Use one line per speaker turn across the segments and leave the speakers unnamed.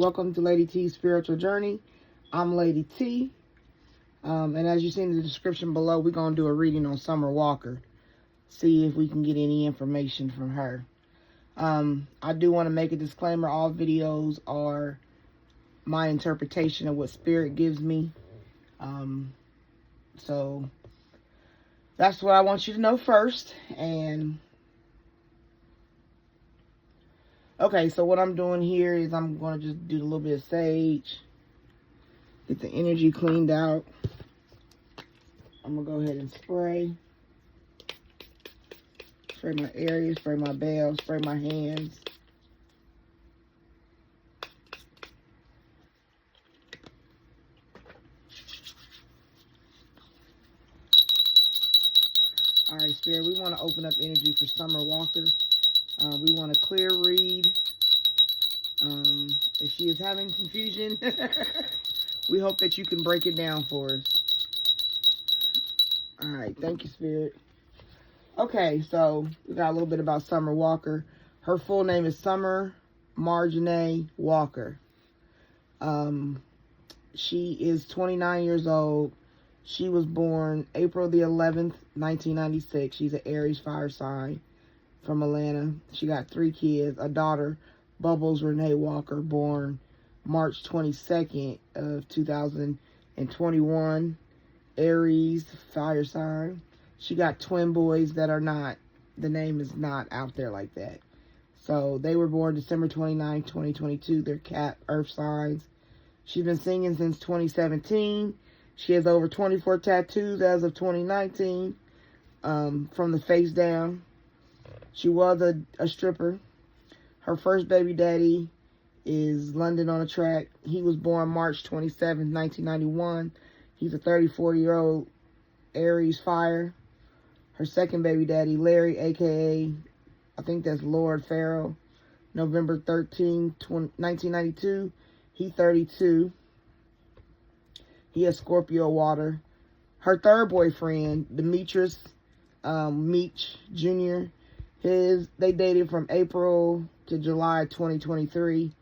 welcome to Lady T's Spiritual Journey. I'm Lady T. And as you see in the description below, we're going to do a reading on Summer Walker. See if we can get any information from her. I do want to make a disclaimer. All videos are my interpretation of what Spirit gives me. So that's what I want you to know first. And okay, so what I'm doing here is I'm going to just do a little bit of sage. Get the energy cleaned out. I'm going to go ahead and spray. Spray my area, spray my bell, spray my hands. Alright, Spirit, we want to open up energy for Summer Walker. We want a clear read. If she is having confusion, we hope that you can break it down for us. Alright, thank you, Spirit. Okay, so we got a little bit about Summer Walker. Her full name is Summer Marjane Walker. She is 29 years old. She was born April the 11th, 1996. She's an Aries fire sign from Atlanta. She got 3 kids. A daughter, Bubbles Renee Walker, born March 22nd of 2021. Aries fire sign. She got twin boys that are not, the name is not out there like that. So they were born December 29, 2022. They're cat earth signs. She's been singing since 2017. She has over 24 tattoos as of 2019, from the face down. She was a stripper. Her first baby daddy is London on a Track. He was born March 27, 1991. He's a 34-year-old Aries fire. Her second baby daddy, Larry, a.k.a. I think that's Lord Pharaoh, November 13, 1992. He's 32. He has Scorpio water. Her third boyfriend, Demetrius Meach Jr., they dated from April to July 2023.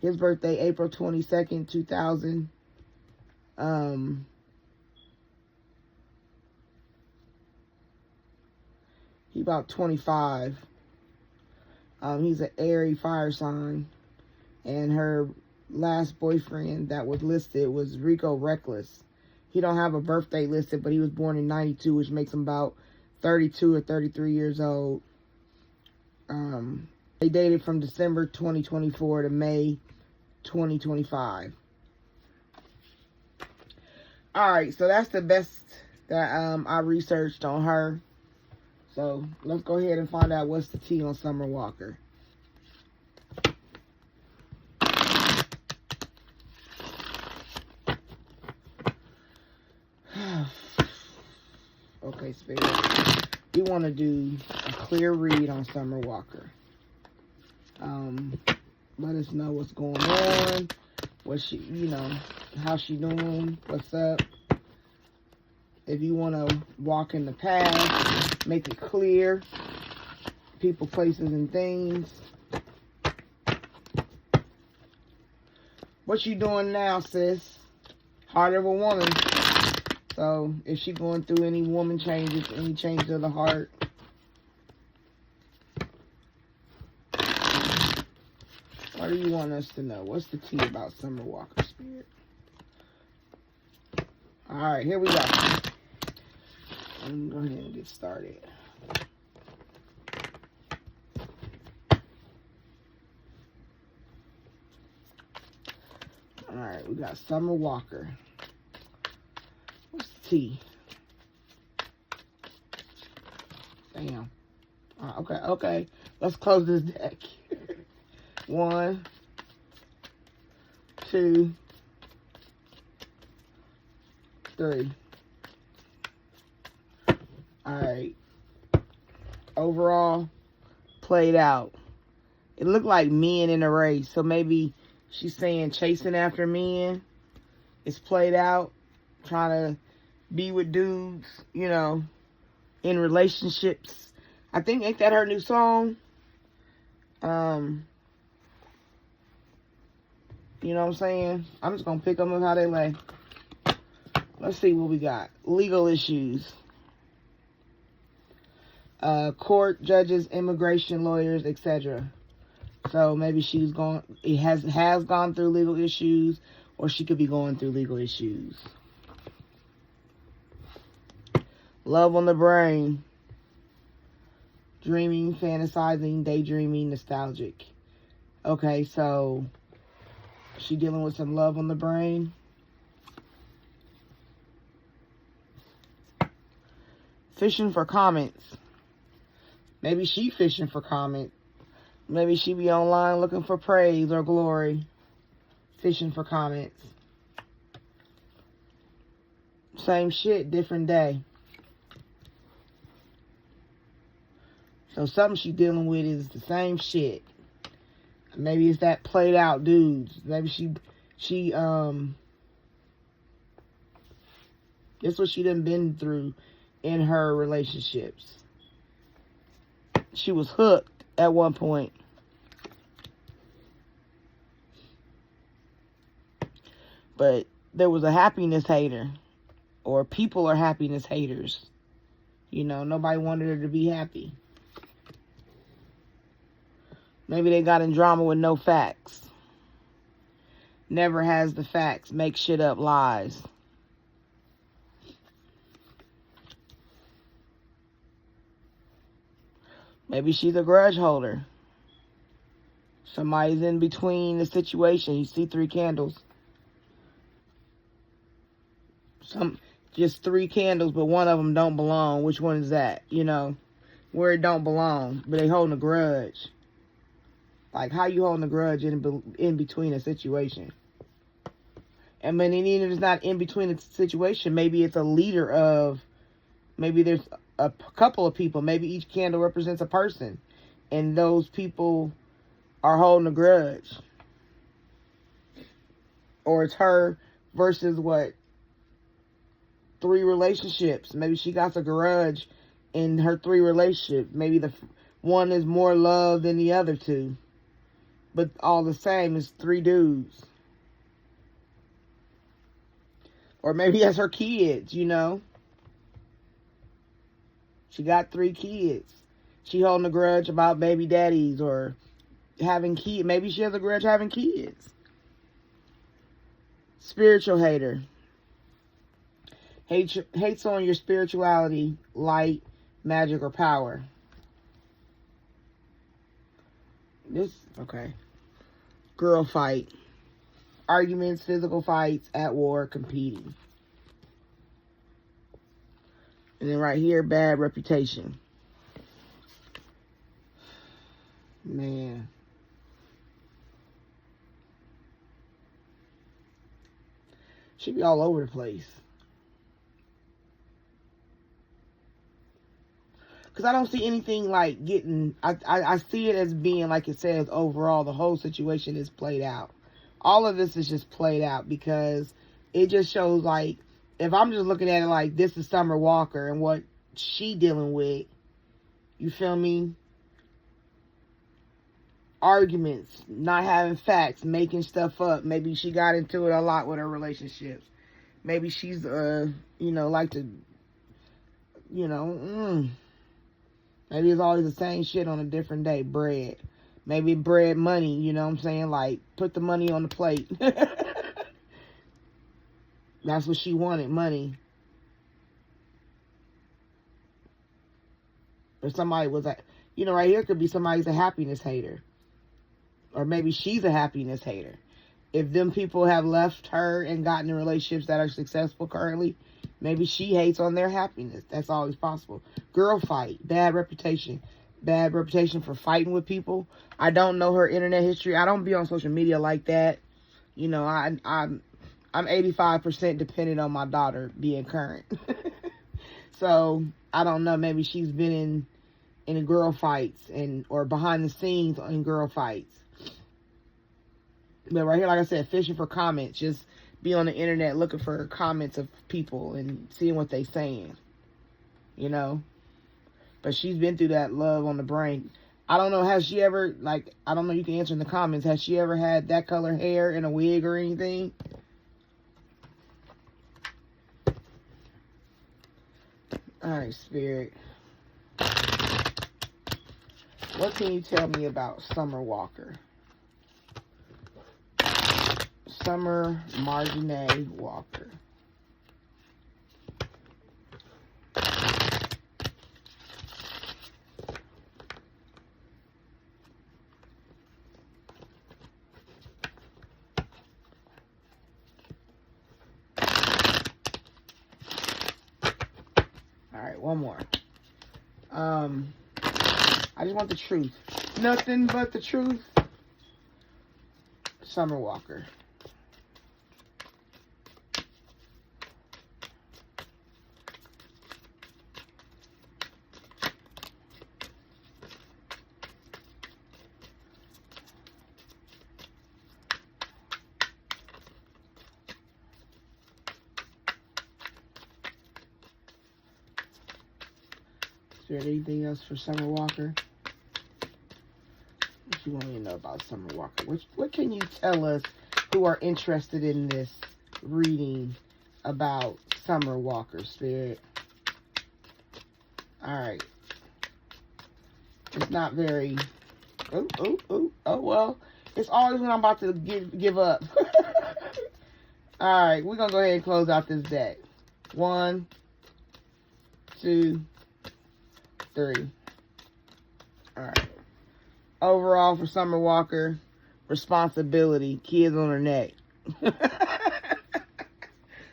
His birthday, April 22nd, 2000. He about 25. He's an airy fire sign. And her last boyfriend that was listed was Rico Reckless. He don't have a birthday listed, but he was born in 92, which makes him about 32 or 33 years old. They dated from December 2024 to May 2025. Alright, so that's the best that I researched on her. So let's go ahead and find out what's the tea on Summer Walker. Okay, Spirit. We want to do a clear read on Summer Walker. Let us know what's going on, what she, how she doing, what's up. If you want to walk in the past, make it clear, people, places, and things. What you doing now, sis? Heart of a woman. So, if she going through any woman changes, any changes of the heart. What do you want us to know? What's the tea about Summer Walker, Spirit? Alright, here we go. I'm going to go ahead and get started. Alright, we got Summer Walker. What's the tea? Damn. Okay. Let's close this deck. 1, 2, 3. Alright. Overall, played out. It looked like men in a race. So maybe she's saying chasing after men. It's played out. Trying to be with dudes, in relationships. I think, ain't that her new song? You know what I'm saying? I'm just going to pick them up how they lay. Let's see what we got. Legal issues. Court, judges, immigration lawyers, etc. So maybe has gone through legal issues, or she could be going through legal issues. Love on the brain. Dreaming, fantasizing, daydreaming, nostalgic. Okay, so she dealing with some love on the brain. Fishing for comments. Maybe she fishing for comments. Maybe she be online looking for praise or glory. Fishing for comments. Same shit, different day. So something she dealing with is the same shit. Maybe it's that played out dudes. Maybe this is what she done been through in her relationships. She was hooked at one point. But there was a happiness hater. Or people are happiness haters. You know, nobody wanted her to be happy. Maybe they got in drama with no facts. Never has the facts. Make shit up, lies. Maybe she's a grudge holder. Somebody's in between the situation. You see 3 candles. Just 3 candles, but one of them don't belong. Which one is that? You know, where it don't belong, but they holding a grudge. Like, how you holding a grudge in between a situation? And then even if it's not in between a situation, maybe it's a leader of, maybe there's a couple of people. Maybe each candle represents a person. And those people are holding a grudge. Or it's her versus what? 3 relationships. Maybe she got a grudge in her 3 relationships. Maybe the one is more love than the other 2. But all the same, it's 3 dudes. Or maybe that's her kids, you know. She got 3 kids. She holding a grudge about baby daddies or having kids. Maybe she has a grudge having kids. Spiritual hater. Hates on your spirituality, light, magic, or power. Okay. Girl fight. Arguments, physical fights, at war, competing. And then right here, bad reputation. Man. She be all over the place. Because I don't see anything like getting... I see it as being, like it says, overall, the whole situation is played out. All of this is just played out because it just shows, like, if I'm just looking at it like this is Summer Walker and what she dealing with, you feel me? Arguments, not having facts, making stuff up. Maybe she got into it a lot with her relationships. Maybe she's, like to, maybe it's always the same shit on a different day. Bread. Maybe bread money, you know what I'm saying? Like, put the money on the plate. That's what she wanted, money. Or somebody was right here could be somebody's a happiness hater. Or maybe she's a happiness hater. If them people have left her and gotten in relationships that are successful currently, maybe she hates on their happiness. That's always possible. Girl fight. Bad reputation. Bad reputation for fighting with people. I don't know her internet history. I don't be on social media like that. You know, I'm 85% dependent on my daughter being current. So, I don't know. Maybe she's been in girl fights or behind the scenes in girl fights. But right here, like I said, fishing for comments. Just be on the internet looking for comments of people and seeing what they saying. You know? But she's been through that love on the brain. I don't know, has she ever, like, I don't know, you can answer in the comments, has she ever had that color hair in a wig or anything? Alright, Spirit. What can you tell me about Summer Walker? Summer Marjane Walker. Alright, one more. I just want the truth. Nothing but the truth. Summer Walker. Is there anything else for Summer Walker? What you want me to know about Summer Walker? What can you tell us who are interested in this reading about Summer Walker, Spirit? Alright. It's not very... Oh, well. It's always when I'm about to give up. Alright, we're going to go ahead and close out this deck. 1, 2, 3. Alright. Overall for Summer Walker, responsibility, kids on her neck.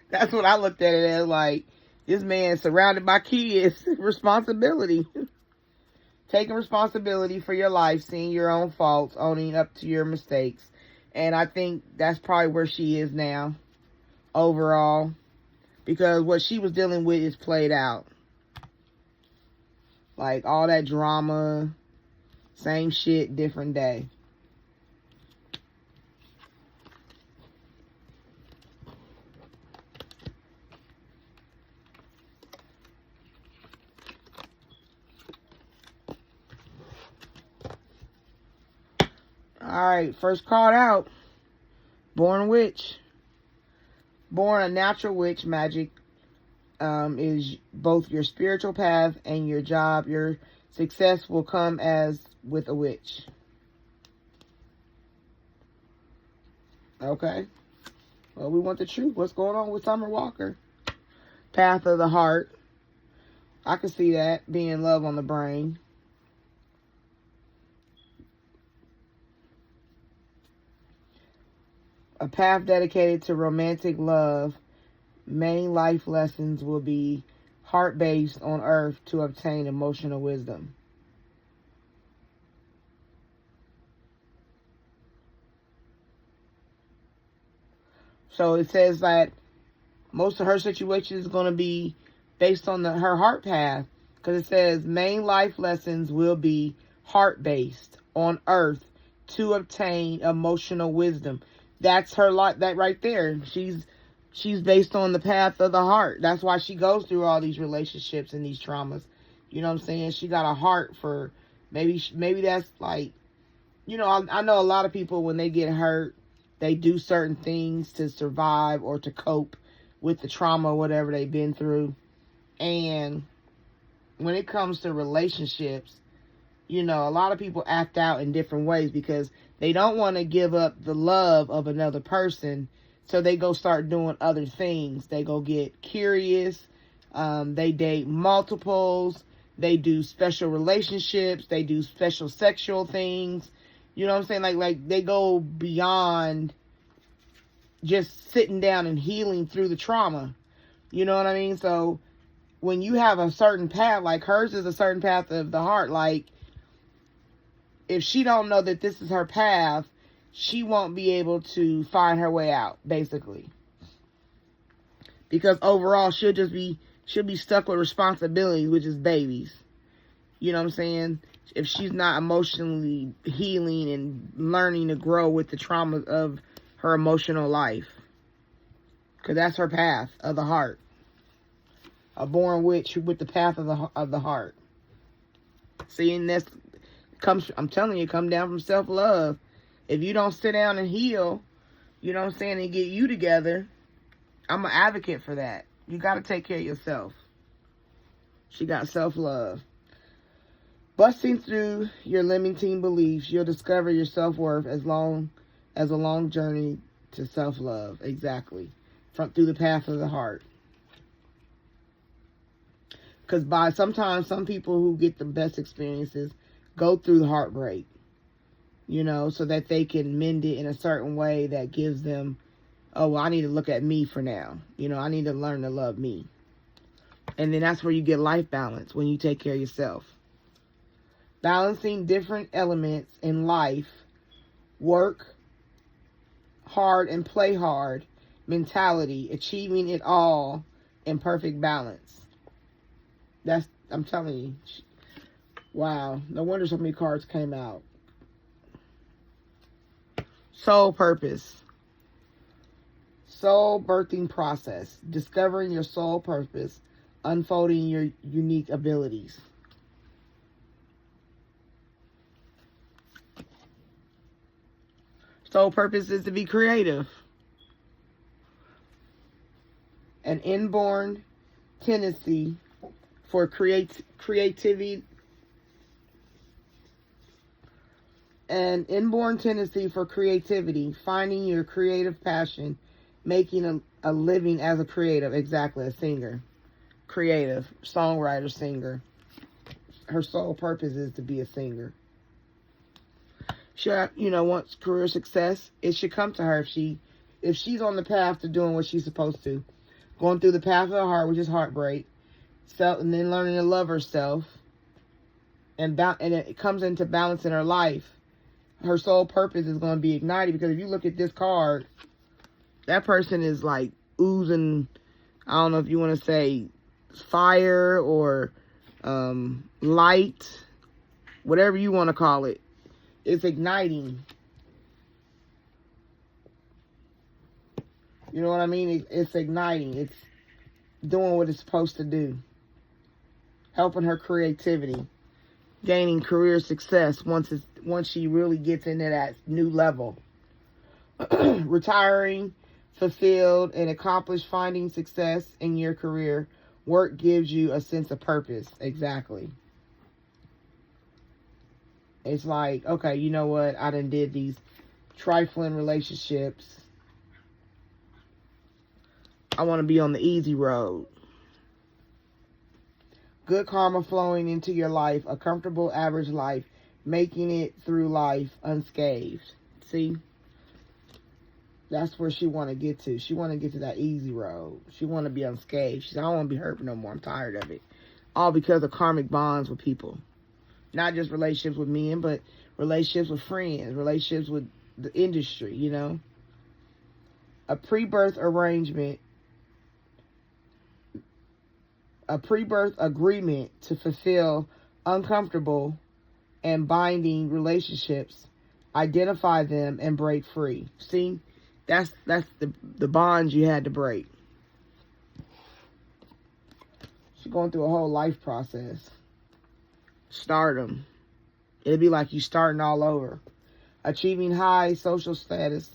That's what I looked at it as, like, this man surrounded by kids. Responsibility. Taking responsibility for your life, seeing your own faults, owning up to your mistakes. And I think that's probably where she is now, overall. Because what she was dealing with is played out. Like, all that drama, same shit, different day. Alright, first card out. Born Witch. Born a natural witch, magic is both your spiritual path and your job. Your success will come as with a witch. Okay. Well, we want the truth. What's going on with Summer Walker? Path of the heart. I can see that. Being love on the brain. A path dedicated to romantic love. Main life lessons will be heart-based on earth to obtain emotional wisdom. So it says that most of her situation is going to be based on her heart path. Because it says main life lessons will be heart-based on earth to obtain emotional wisdom. That's her life, that right there. She's based on the path of the heart. That's why she goes through all these relationships and these traumas. You know what I'm saying? She got a heart for, maybe that's like, you know, I know a lot of people when they get hurt, they do certain things to survive or to cope with the trauma, whatever they've been through. And when it comes to relationships, you know, a lot of people act out in different ways because they don't want to give up the love of another person. So they go start doing other things. They go get curious. They date multiples. They do special relationships. They do special sexual things. You know what I'm saying? Like they go beyond just sitting down and healing through the trauma. You know what I mean? So when you have a certain path, like hers is a certain path of the heart, like if she don't know that this is her path, she won't be able to find her way out, basically. Because overall, she'll be stuck with responsibilities, which is babies. You know what I'm saying? If she's not emotionally healing and learning to grow with the trauma of her emotional life. Because that's her path of the heart. A born witch with the path of the heart. See, and I'm telling you, come down from self-love. If you don't sit down and heal, you know what I'm saying, and get you together, I'm an advocate for that. You got to take care of yourself. She got self-love. Busting through your limiting beliefs, you'll discover your self-worth as a long journey to self-love. Exactly. Through the path of the heart. Because sometimes some people who get the best experiences go through the heartbreak, you know, so that they can mend it in a certain way that gives them, oh, well, I need to look at me for now. You know, I need to learn to love me. And then that's where you get life balance, when you take care of yourself. Balancing different elements in life, work hard and play hard mentality, achieving it all in perfect balance. I'm telling you. Wow. No wonder so many cards came out. Soul purpose. Soul birthing process. Discovering your soul purpose. Unfolding your unique abilities. Soul purpose is to be creative. An inborn tendency for creativity. An inborn tendency for creativity. Finding your creative passion. Making a living as a creative. Exactly, a singer. Creative. Songwriter, singer. Her sole purpose is to be a singer. She, wants career success. It should come to her if she's on the path to doing what she's supposed to. Going through the path of the heart, which is heartbreak. And then learning to love herself. And it comes into balance in her life. Her sole purpose is going to be ignited. Because if you look at this card, that person is like oozing, I don't know if you want to say fire or light, whatever you want to call it. It's igniting. You know what I mean? It's igniting. It's doing what it's supposed to do. Helping her creativity. Gaining career success once she really gets into that new level. Retiring, fulfilled, and accomplished, finding success in your career. Work gives you a sense of purpose. Exactly. It's like, okay, you know what? I done did these trifling relationships. I want to be on the easy road. Good karma flowing into your life. A comfortable, average life. Making it through life unscathed. See? That's where she want to get to. She want to get to that easy road. She want to be unscathed. She said, I don't want to be hurt no more. I'm tired of it. All because of karmic bonds with people. Not just relationships with men, but relationships with friends, relationships with the industry, you know. A pre-birth arrangement, a pre-birth agreement to fulfill uncomfortable and binding relationships, identify them, and break free. See, that's the bonds you had to break. She's going through a whole life process. Stardom. It'd be like you starting all over. Achieving high social status,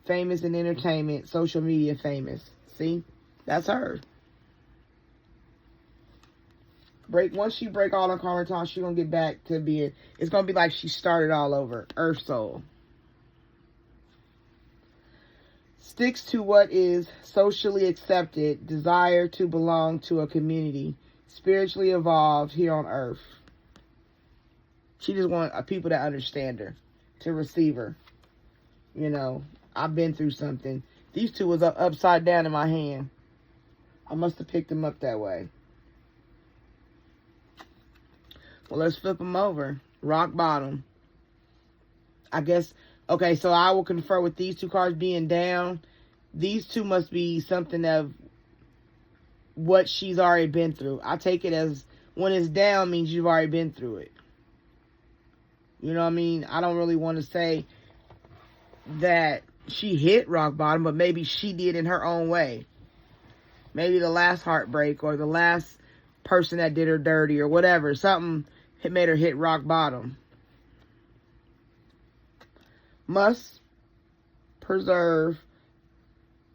famous in entertainment, social media famous. See? That's her. Once she break all her karma time, she's gonna get back to being, it's gonna be like she started all over. Earth soul. Sticks to what is socially accepted, desire to belong to a community, spiritually evolved here on earth. She just wants people that understand her, to receive her. You know, I've been through something. These two was upside down in my hand. I must have picked them up that way. Well, let's flip them over. Rock bottom. I guess, okay, so I will confer with these two cards being down. These two must be something of what she's already been through. I take it as when it's down means you've already been through it. You know what I mean? I don't really want to say that she hit rock bottom, but maybe she did in her own way. Maybe the last heartbreak or the last person that did her dirty or whatever. Something made her hit rock bottom. Must preserve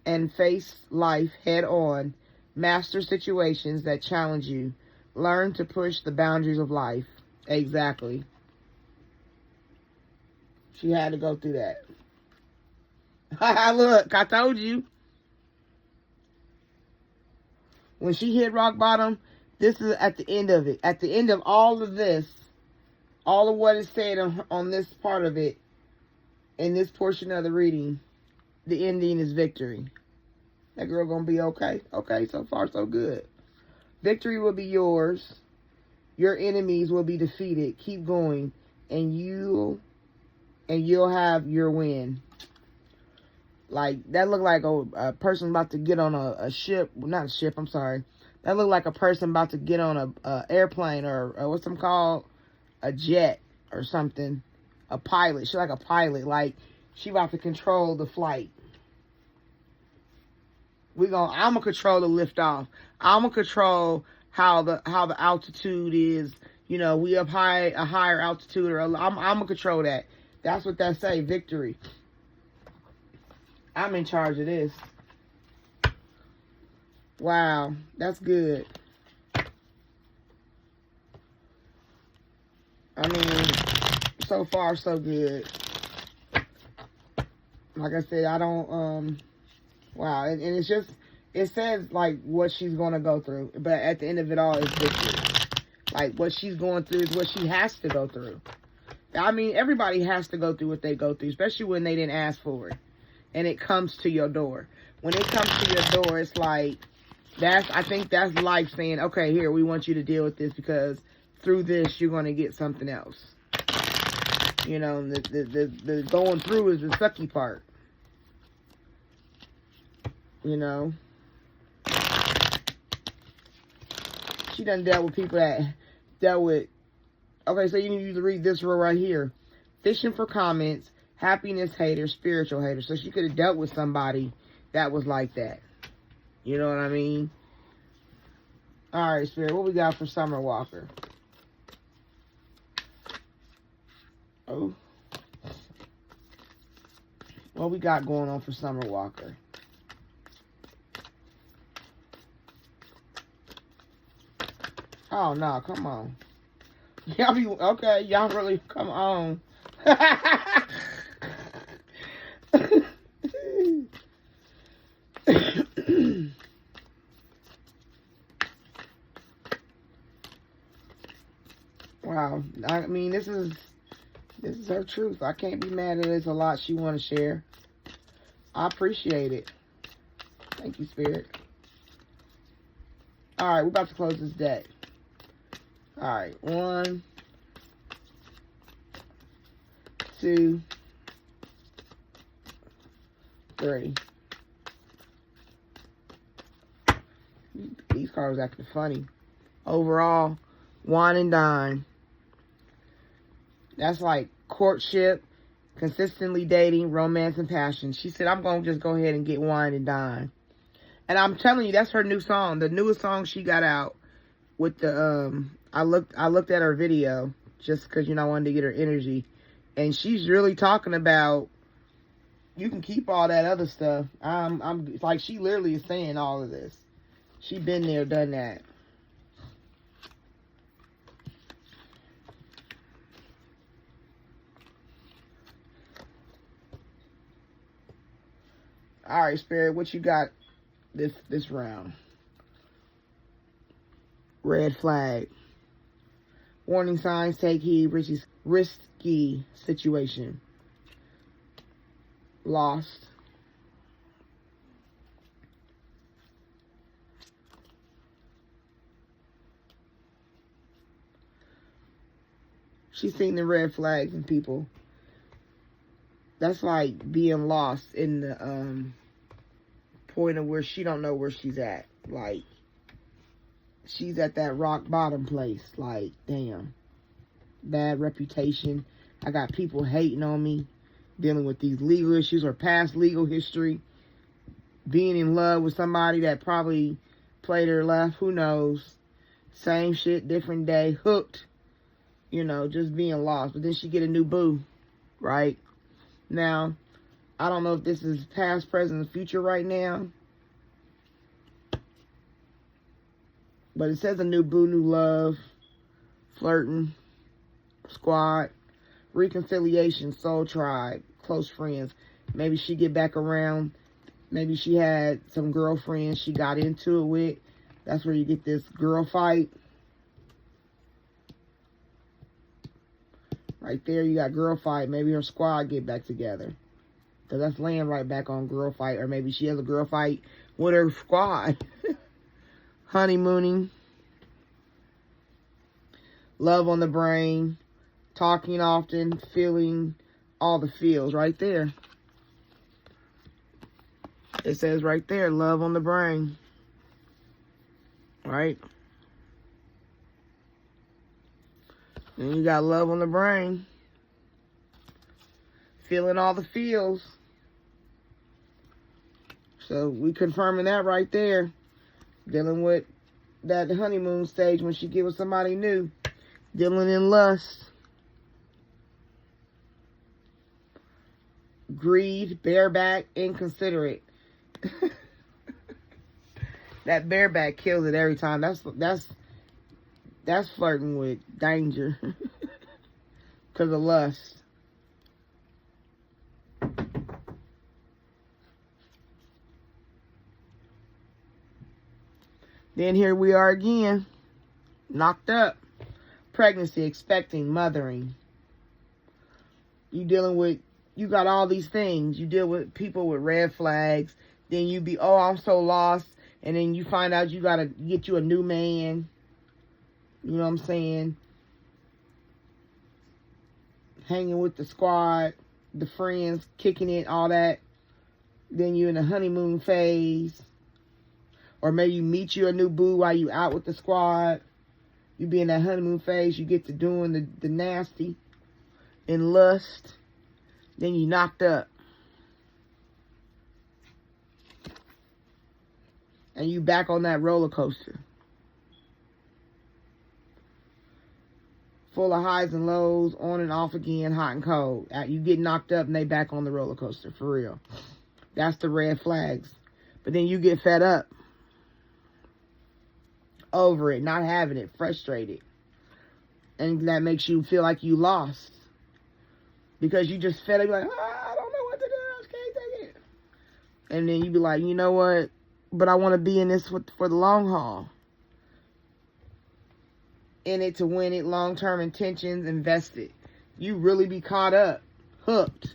and face life head on. Master situations that challenge you. Learn to push the boundaries of life. Exactly. She had to go through that. Look, I told you. When she hit rock bottom, this is at the end of it. At the end of all of this, all of what is said on this part of it, in this portion of the reading, the ending is victory. That girl gonna be okay. Okay, so far so good. Victory will be yours. Your enemies will be defeated. Keep going, and you'll have your win. Like, that looked like a person about to get on a ship. Well, not a ship, I'm sorry. That looked like a person about to get on a airplane or what's them called? A jet or something. A pilot. She's like a pilot. Like, she about to control the flight. I'm going to control the liftoff. I'm going to control how the altitude is. You know, we up high, a higher altitude. Or I'm going to control that. That's what that say, victory. I'm in charge of this. Wow, that's good. I mean, so far so good. Like I said, I don't, wow, and it's just, it says, like, what she's going to go through. But at the end of it all, it's victory. Like, what she's going through is what she has to go through. I mean, everybody has to go through what they go through, especially when they didn't ask for it. And it comes to your door. When it comes to your door, it's like, I think that's life saying, okay, here, we want you to deal with this because through this, you're going to get something else. You know, the going through is the sucky part. You know. She done dealt with people that dealt with, okay, so you need to read this row right here. Fishing for comments. Happiness hater, spiritual hater. So she could have dealt with somebody that was like that. You know what I mean? Alright, Spirit. What we got for Summer Walker? Oh. What we got going on for Summer Walker? Oh, no. Come on. Y'all be... Okay. Y'all really... Come on. Wow, I mean, this is her truth. I can't be mad that there's a lot she want to share. I appreciate it. Thank you, Spirit. All right, we're about to close this deck. All right, 1, 2, 3. These cards acting funny. Overall, wine and dine. That's like courtship, consistently dating, romance, and passion. She said, I'm going to just go ahead and get wine and dine. And I'm telling you, that's her new song. The newest song she got out with the, I looked at her video just because, you know, I wanted to get her energy. And she's really talking about, you can keep all that other stuff. I'm like, she literally is saying all of this. She been there, done that. All right, Spirit, what you got this round? Red flag. Warning signs, take heed, risky situation. Lost. She's seen the red flags in people. That's like being lost in the point of where she don't know where she's at. Like, she's at that rock bottom place. Like, damn. Bad reputation. I got people hating on me. Dealing with these legal issues or past legal history. Being in love with somebody that probably played her left. Who knows? Same shit, different day. Hooked. You know, just being lost. But then she get a new boo. Right? Now, I don't know if this is past, present, and future right now. But it says a new boo, new love, flirting, squad, reconciliation, soul tribe, close friends. Maybe she get back around. Maybe she had some girlfriends she got into it with. That's where you get this girl fight. Right there, you got girl fight. Maybe her squad get back together. Because that's laying right back on girl fight. Or maybe she has a girl fight with her squad. Honeymooning. Love on the brain. Talking often. Feeling all the feels. Right there. It says right there, love on the brain. Right? And you got love on the brain. Feeling all the feels. So we confirming that right there. Dealing with that honeymoon stage when she get with somebody new. Dealing in lust. Greed, bareback, inconsiderate. That bareback kills it every time. That's flirting with danger. Because of lust. Then here we are again. Knocked up. Pregnancy, expecting, mothering. You dealing with, you got all these things. You deal with people with red flags. Then you be, oh, I'm so lost. And then you find out you got to get you a new man. You know what I'm saying? Hanging with the squad, the friends, kicking it, all that. Then you in the honeymoon phase. Or maybe you meet you a new boo while you out with the squad. You be in that honeymoon phase. You get to doing the nasty and lust. Then you knocked up. And you back on that roller coaster. Full of highs and lows, on and off again, hot and cold. You get knocked up and they back on the roller coaster, for real. That's the red flags. But then you get fed up. Over it, not having it, frustrated. And that makes you feel like you lost. Because you just fed up, you're like, I don't know what to do, I just can't take it. And then you be like, you know what? But I want to be in this for the long haul. In it to win it, long-term intentions, invested. You really be caught up, hooked.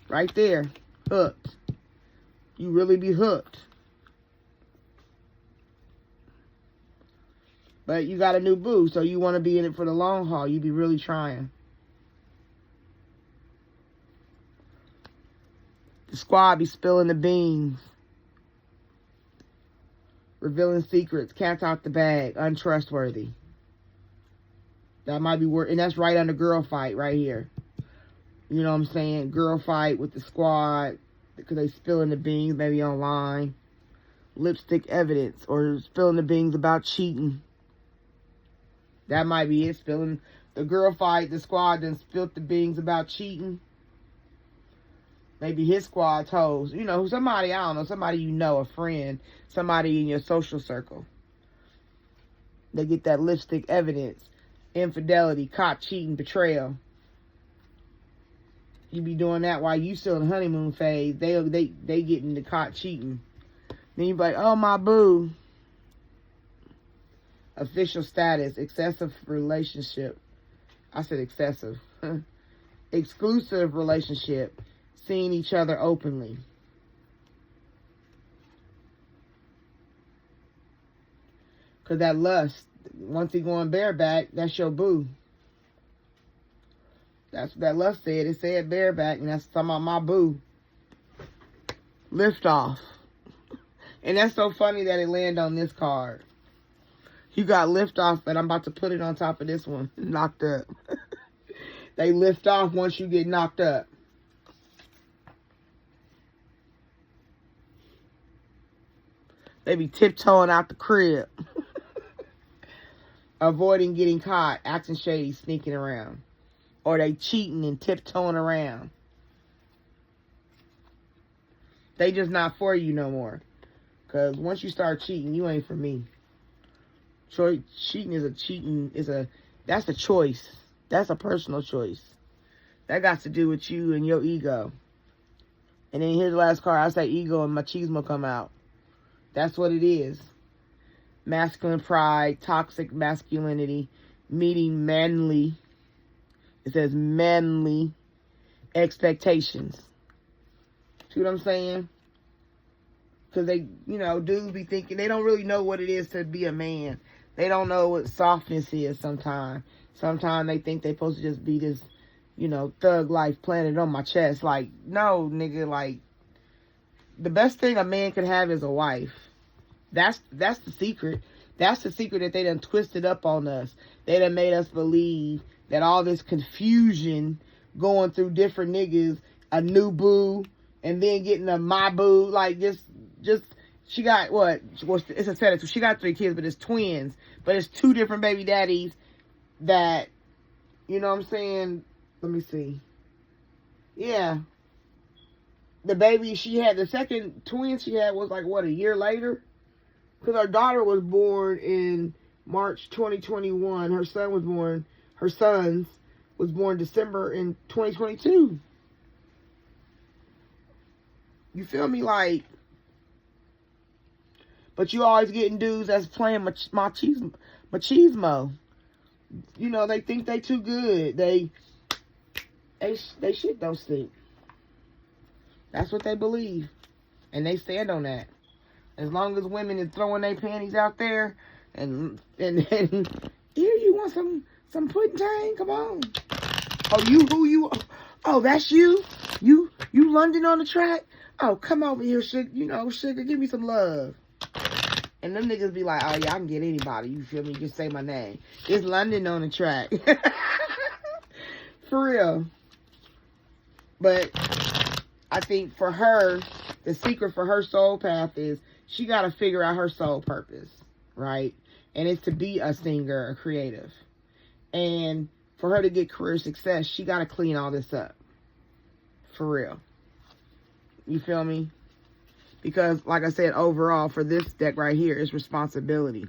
Right there, hooked. You really be hooked. But you got a new boo, so you want to be in it for the long haul. You be really trying. The squad be spilling the beans. Revealing secrets. Cats out the bag. Untrustworthy. That might be worth, and that's right under girl fight right here. You know what I'm saying? Girl fight with the squad. Because they spilling the beans maybe online. Lipstick evidence. Or spilling the beans about cheating. That might be it. Spilling the girl fight. The squad then spilled the beans about cheating. Maybe his squad told, you know, somebody, I don't know, somebody you know, a friend, somebody in your social circle. They get that lipstick evidence, infidelity, caught cheating, betrayal. You be doing that while you still in the honeymoon phase. They getting the caught cheating. Then you be like, oh, my boo. Official status, excessive relationship. I said excessive. Exclusive relationship. Seeing each other openly. Because that lust, once he going bareback, that's your boo. That's what that lust said. It said bareback, and that's talking about my boo. Lift off. And that's so funny that it landed on this card. You got lift off, but I'm about to put it on top of this one. Knocked up. They lift off once you get knocked up. They be tiptoeing out the crib. Avoiding getting caught, acting shady, sneaking around. Or they cheating and tiptoeing around. They just not for you no more. Because once you start cheating, you ain't for me. Cheating that's a choice. That's a personal choice. That got to do with you and your ego. And then here's the last card. I say ego and machismo come out. That's what it is. Masculine pride, toxic masculinity, meeting manly. It says manly expectations. See what I'm saying? Because they, dudes be thinking, they don't really know what it is to be a man. They don't know what softness is sometimes. Sometimes they think they supposed to just be this, thug life planted on my chest. Like, no, nigga, like, the best thing a man could have is a wife. That's the secret. That's the secret that they done twisted up on us. They done made us believe that all this confusion going through different niggas, a new boo, and then getting a my boo, like just she got it's a set of two. She got 3 kids, but it's twins. But it's 2 different baby daddies that, you know what I'm saying? Let me see. Yeah. The baby she had, the second twin she had was like, a year later? Because our daughter was born in March 2021. Her sons was born December in 2022. You feel me? Like, but you always getting dudes that's playing machismo. They think they too good. They shit don't stink. That's what they believe. And they stand on that. As long as women is throwing their panties out there and here you want some pudding tang? Come on. Oh, that's you? You London on the track? Oh, come over here, sugar, give me some love. And them niggas be like, oh yeah, I can get anybody. You feel me? Just say my name. It's London on the track. For real. But I think for her, the secret for her soul path is she got to figure out her soul purpose, right? And it's to be a singer, a creative. And for her to get career success, she got to clean all this up. For real. You feel me? Because, like I said, overall, for this deck right here, it's responsibility.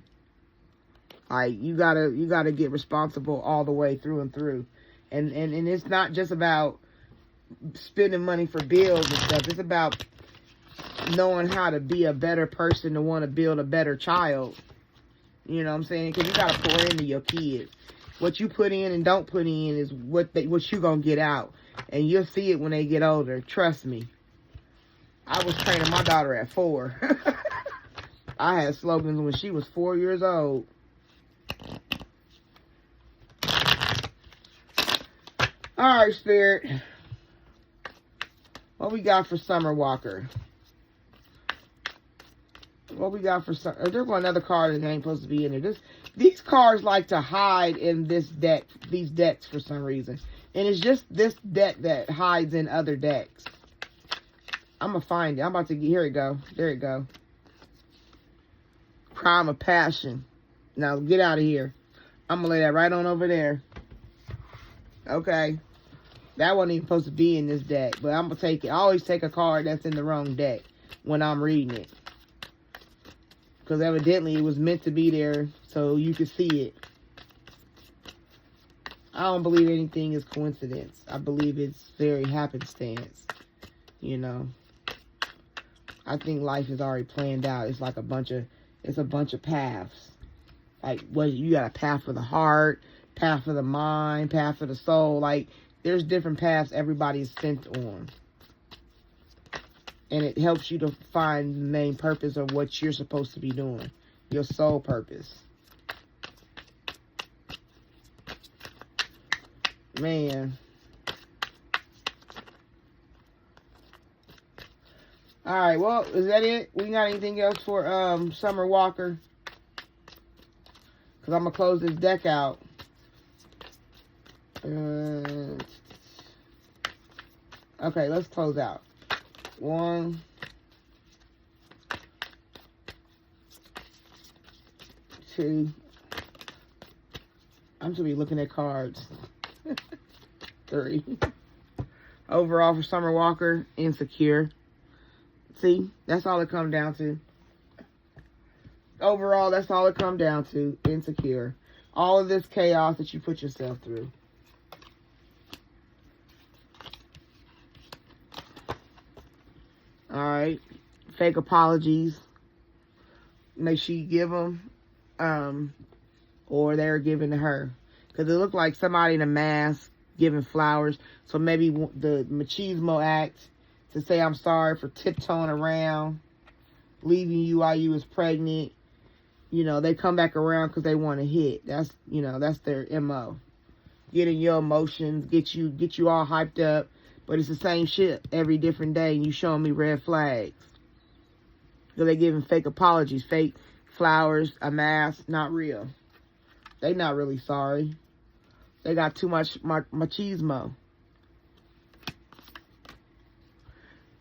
Like, you gotta get responsible all the way through and through. And it's not just about spending money for bills and stuff. It's about knowing how to be a better person to want to build a better child. You know what I'm saying? Because you got to pour into your kids. What you put in and don't put in is what you going to get out. And you'll see it when they get older. Trust me. I was training my daughter at 4. I had slogans when she was 4 years old. All right, Spirit. What we got for Summer Walker? What we got for Summer? There's another card that ain't supposed to be in there. These cards like to hide in these decks for some reason. And it's just this deck that hides in other decks. I'm going to find it. I'm about to get, here it go. There it go. Crime of Passion. Now get out of here. I'm going to lay that right on over there. Okay. That wasn't even supposed to be in this deck. But I'm going to take it. I always take a card that's in the wrong deck when I'm reading it. Because evidently it was meant to be there so you could see it. I don't believe anything is coincidence. I believe it's very happenstance. You know. I think life is already planned out. It's like a bunch of paths. Like, you got a path for the heart, path for the mind, path for the soul. Like, there's different paths everybody's sent on. And it helps you to find the main purpose of what you're supposed to be doing. Your soul purpose. Man. Alright, well, is that it? We got anything else for Summer Walker? Because I'm going to close this deck out. Okay, let's close out. 1, 2. I'm just going to be looking at cards. 3. Overall for Summer Walker, insecure. See, that's all it comes down to. Overall, that's all it comes down to. Insecure. All of this chaos that you put yourself through. Alright. Fake apologies. May she give them. Or they're giving to her. Because it looked like somebody in a mask giving flowers. So maybe the machismo act to say I'm sorry for tiptoeing around, leaving you while you was pregnant. You know, they come back around because they want to hit. That's, you know, that's their MO. Getting your emotions, get you all hyped up. But it's the same shit every different day. And you showing me red flags. So they giving fake apologies, fake flowers, a mask, not real. They not really sorry. They got too much machismo.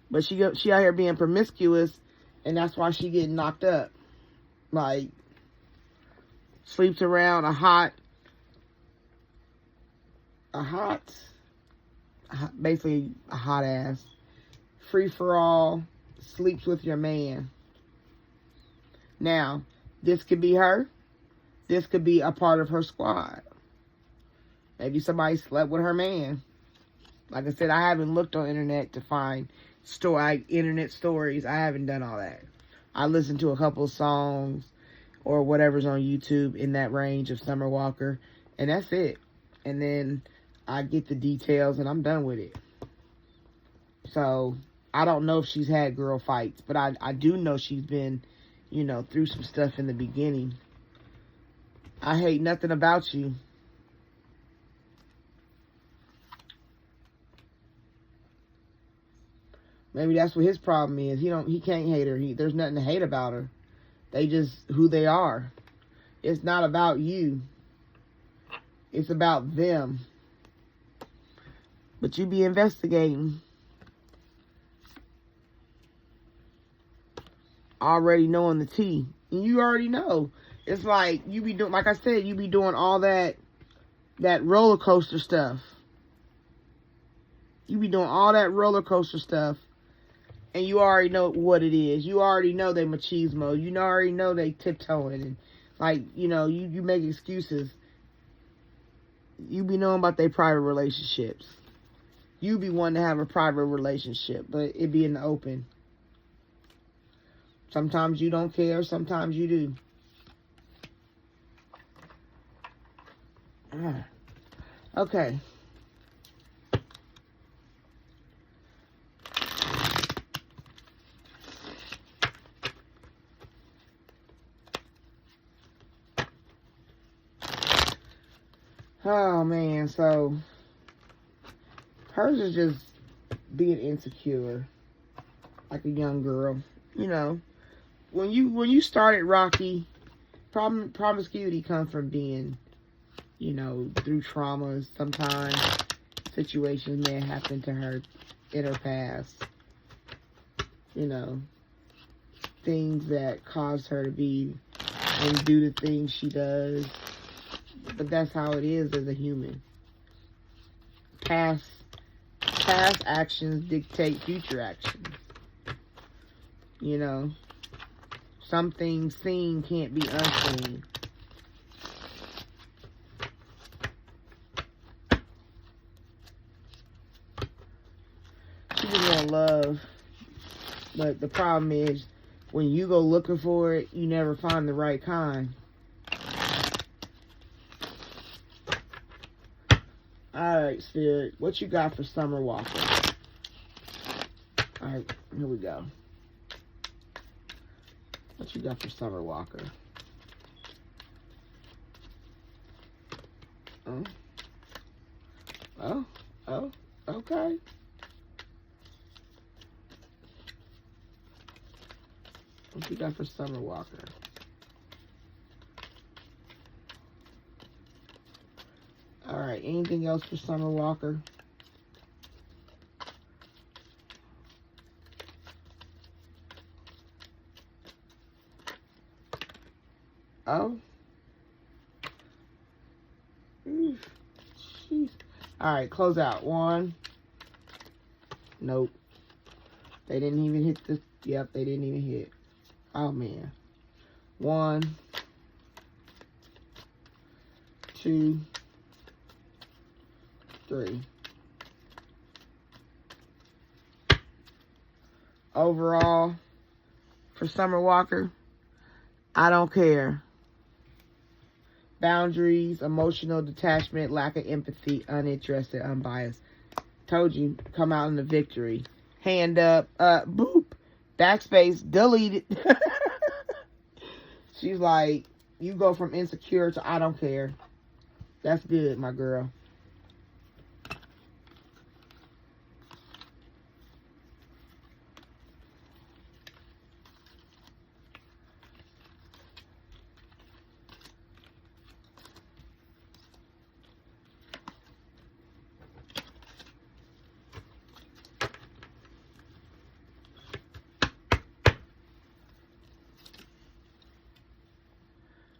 But she out here being promiscuous, and that's why she getting knocked up. Like, sleeps around basically a hot ass. Free for all, sleeps with your man. Now, this could be her. This could be a part of her squad. Maybe somebody slept with her man. Like I said, I haven't looked on internet to find internet stories. I haven't done all that. I listened to a couple of songs or whatever's on YouTube in that range of Summer Walker, and that's it. And then I get the details and I'm done with it. So I don't know if she's had girl fights, but I do know she's been, you know, through some stuff in the beginning. I hate nothing about you. Maybe that's what his problem is. He can't hate her. There's nothing to hate about her. They just who they are. It's not about you. It's about them. But you be investigating. Already knowing the tea. And you already know. It's like you be doing, like I said, you be doing all that roller coaster stuff. You be doing all that roller coaster stuff. And you already know what it is. You already know they machismo. You already know they tiptoeing. And, like, you know, you make excuses. You be knowing about their private relationships. You be wanting to have a private relationship. But it be in the open. Sometimes you don't care. Sometimes you do. Okay. Oh, man, so hers is just being insecure, like a young girl. You know, when you started Rocky, promiscuity comes from being, you know, through traumas. Sometimes situations may have happened to her in her past. You know, things that caused her to be and do the things she does. But that's how it is as a human. Past actions dictate future actions. You know, something seen can't be unseen. She just want love. But the problem is, when you go looking for it, you never find the right kind. Alright, Spirit, what you got for Summer Walker? Alright, here we go. What you got for Summer Walker? Oh, okay. What you got for Summer Walker? Alright, anything else for Summer Walker? Oh? Jeez. Alright, close out. One. Nope. They didn't even hit the... Yep, they didn't even hit. Oh, man. 1, 2, 3. Overall, for Summer Walker, I don't care. Boundaries, emotional detachment, lack of empathy, uninterested, unbiased. Told you, come out in the victory. Hand up, boop, backspace, delete it. She's like, you go from insecure to I don't care. That's good, my girl.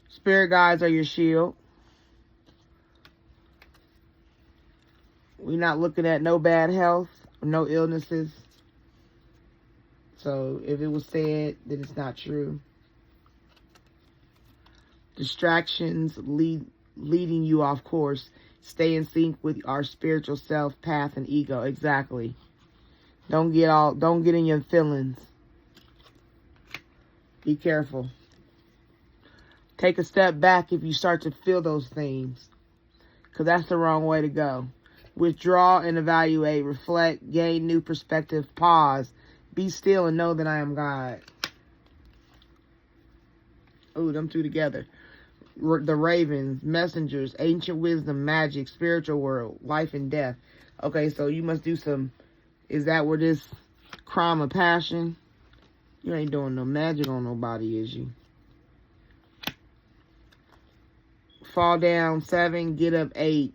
Spirit guides are your shield. We're not looking at no bad health, or no illnesses. So if it was said, then it's not true. Distractions leading you off course. Stay in sync with our spiritual self, path, and ego. Exactly. Don't get in your feelings. Be careful. Take a step back if you start to feel those things, because that's the wrong way to go. Withdraw and evaluate, reflect, gain new perspective, pause, be still and know that I am God. Ooh, them two together. The ravens, messengers, ancient wisdom, magic, spiritual world, life and death. Okay, so you must do some, is that where this crime of passion? You ain't doing no magic on nobody, is you? Fall down, 7, get up, 8.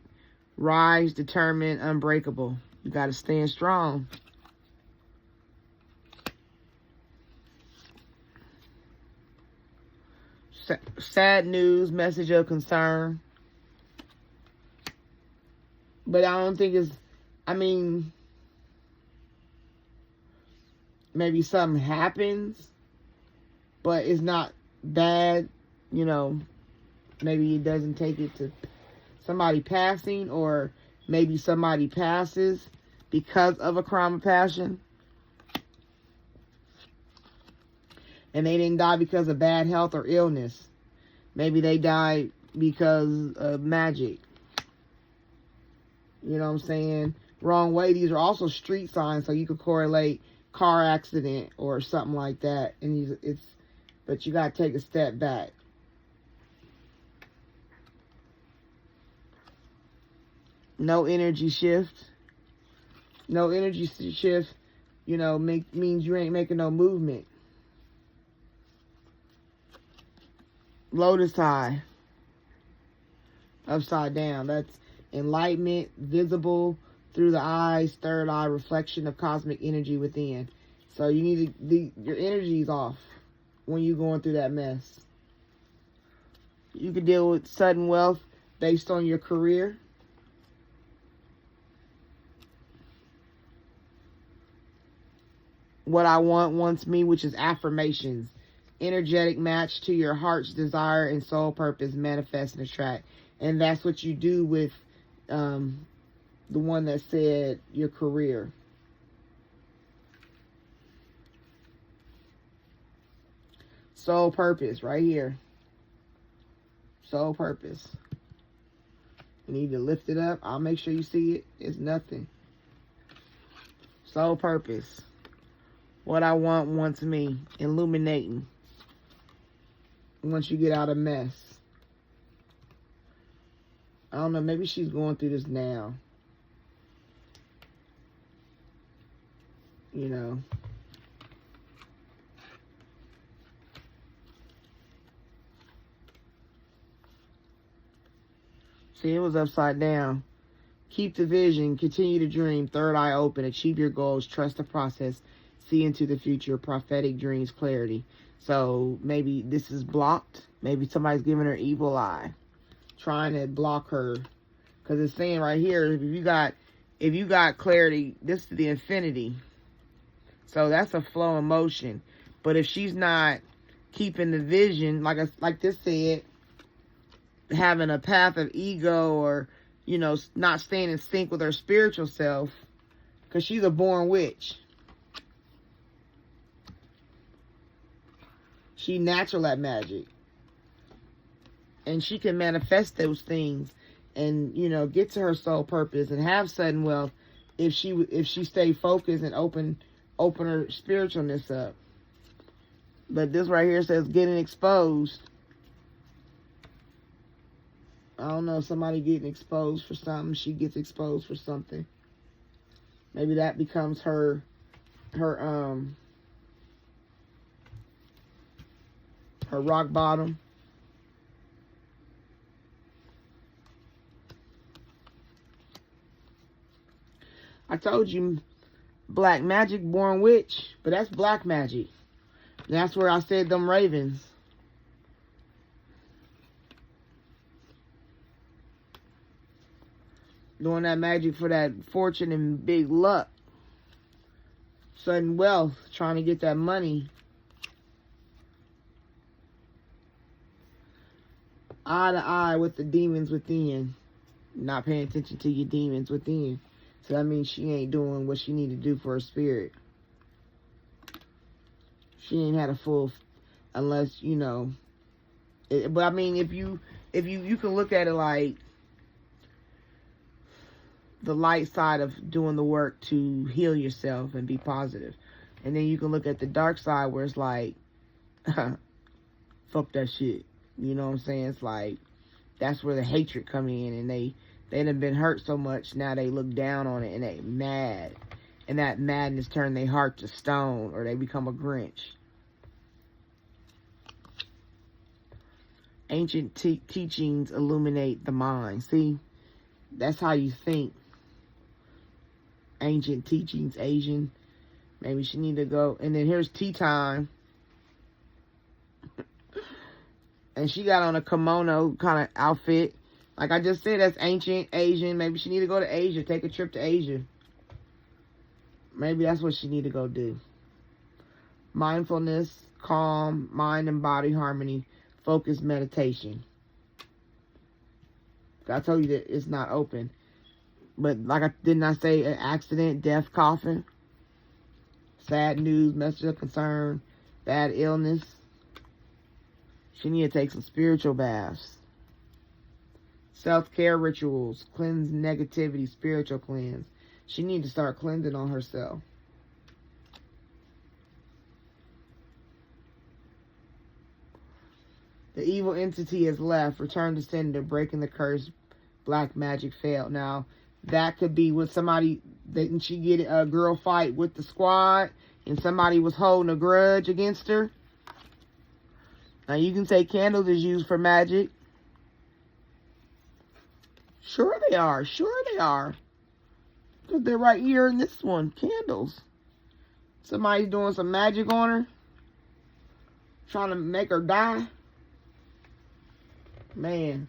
Rise, determined, unbreakable. You got to stand strong. Sad news, message of concern. But I don't think it's, I mean, maybe something happens, but it's not bad, you know. Maybe it doesn't take it to somebody passing, or maybe somebody passes because of a crime of passion. And they didn't die because of bad health or illness. Maybe they died because of magic. You know what I'm saying? Wrong way. These are also street signs, so you could correlate car accident or something like that. And but you got to take a step back. No energy shift. No energy shift, you know, means you ain't making no movement. Lotus eye. Upside down. That's enlightenment, visible through the eyes, third eye, reflection of cosmic energy within. So you need your energy is off when you're going through that mess. You can deal with sudden wealth based on your career. What I want wants me, which is affirmations. Energetic match to your heart's desire and soul purpose, manifest and attract. And that's what you do with the one that said your career. Soul purpose, right here. Soul purpose. You need to lift it up. I'll make sure you see it. It's nothing. Soul purpose. What I want wants me. Illuminating. Once you get out of mess. I don't know. Maybe she's going through this now. You know. See, it was upside down. Keep the vision. Continue to dream. Third eye open. Achieve your goals. Trust the process. See into the future. Prophetic dreams. Clarity. So maybe this is blocked. Maybe somebody's giving her evil eye, trying to block her. Because it's saying right here, if you got clarity, this is the infinity. So that's a flow of motion. But if she's not keeping the vision, like this said, having a path of ego, or, you know, not staying in sync with her spiritual self, because she's a born witch. She natural at magic. And she can manifest those things and, you know, get to her soul purpose and have sudden wealth if she stay focused and open her spiritualness up. But this right here says getting exposed. I don't know, somebody getting exposed for something. She gets exposed for something. Maybe that becomes her rock bottom. I told you, black magic, born witch, but that's black magic. That's where I said them ravens. Doing that magic for that fortune and big luck. Sudden wealth, trying to get that money. Eye to eye with the demons within. Not paying attention to your demons within. So that means she ain't doing what she need to do for her spirit. She ain't had a full, unless, you know. But I mean, if you can look at it like the light side of doing the work to heal yourself and be positive. And then you can look at the dark side where it's like, fuck that shit. You know what I'm saying? It's like, that's where the hatred come in, and they done been hurt so much, now they look down on it and they mad. And that madness turn their heart to stone, or they become a Grinch. Ancient teachings illuminate the mind. See, that's how you think. Ancient teachings, Asian. Maybe she need to go. And then here's tea time. And she got on a kimono kind of outfit. Like I just said, that's ancient Asian. Maybe she need to go to Asia. Take a trip to Asia. Maybe that's what she need to go do. Mindfulness, calm, mind and body harmony, focused meditation. I told you that it's not open. But like didn't I say an accident, death, coffin, sad news, message of concern, bad illness. She need to take some spiritual baths. Self-care rituals, cleanse negativity, spiritual cleanse. She need to start cleansing on herself. The evil entity has left. Return to sender. Breaking the curse. Black magic failed. Now, that could be with somebody. Didn't she get a girl fight with the squad and somebody was holding a grudge against her? Now, you can say candles is used for magic. Sure they are. Sure they are. Because they're right here in this one. Candles. Somebody's doing some magic on her. Trying to make her die. Man.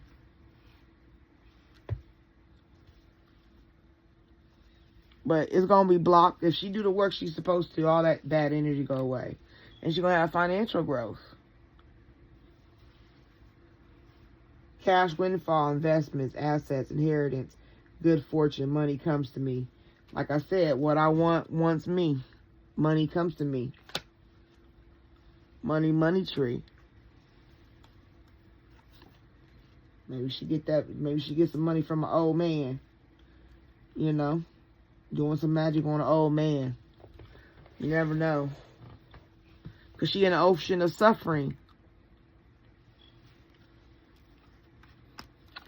But it's going to be blocked. If she do the work she's supposed to, all that bad energy go away. And she's going to have financial growth. Cash windfall, investments, assets, inheritance, good fortune, money comes to me. Like I said, what I want wants me. Money comes to me. Money tree. Maybe she get that. Maybe she get some money from an old man. You know, doing some magic on an old man. You never know. Cause she in an ocean of suffering.